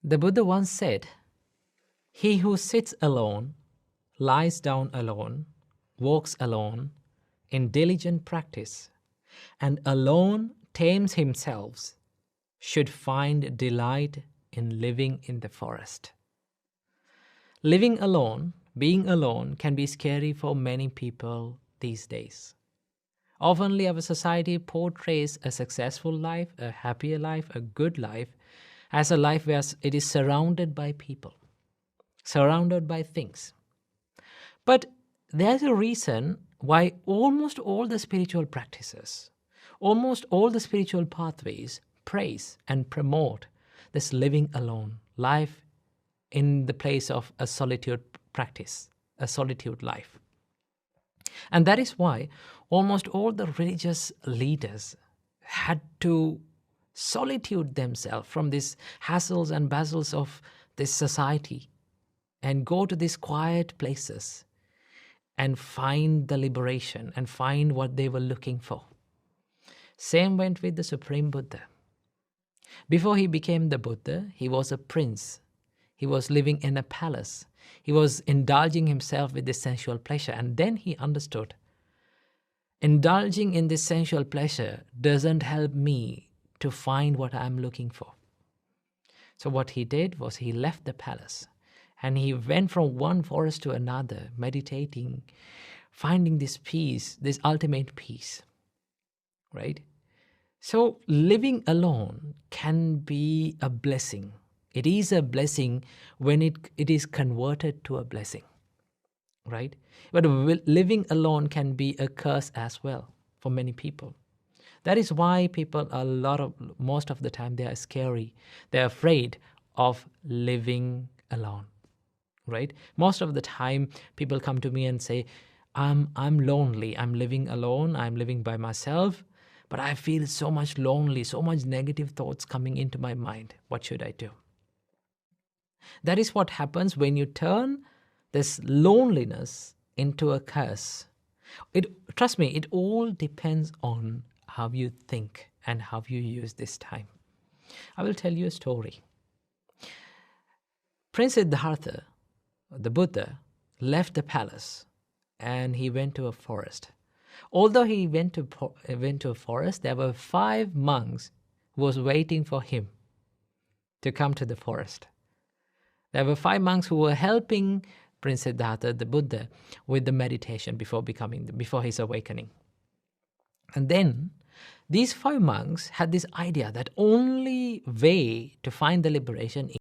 The Buddha once said, "He who sits alone, lies down alone, walks alone, in diligent practice, and alone tames himself, should find delight in living in the forest." Living alone, being alone, can be scary for many people these days. Oftenly, our society portrays a successful life, a happier life, a good life, as a life where it is surrounded by people, surrounded by things. But there's a reason why almost all the spiritual practices, almost all the spiritual pathways praise and promote this living alone, life in the place of a solitude practice, a solitude life. And that is why almost all the religious leaders had to solitude themselves from these hassles and bustles of this society and go to these quiet places and find the liberation and find what they were looking for. Same went with the Supreme Buddha. Before he became the Buddha, he was a prince. He was living in a palace. He was indulging himself with this sensual pleasure. And then he understood, indulging in this sensual pleasure doesn't help me to find what I'm looking for. So what he did was he left the palace and he went from one forest to another, meditating, finding this peace, this ultimate peace, right? So living alone can be a blessing. It is a blessing when it is converted to a blessing, right? But living alone can be a curse as well for many people. That is why people most of the time they are scary. They're afraid of living alone, right? Most of the time people come to me and say, I'm lonely, I'm living alone, I'm living by myself, but I feel so much lonely, so much negative thoughts coming into my mind. What should I do? That is what happens when you turn this loneliness into a curse. Trust me, it all depends on how you think and how you use this time. I will tell you a story. Prince Siddhartha, the Buddha, left the palace and he went to a forest. Although he went to a forest, there were 5 monks who was waiting for him to come to the forest. There were 5 monks who were helping Prince Siddhartha, the Buddha, with the meditation before his awakening. And then these 5 monks had this idea that only way to find the liberation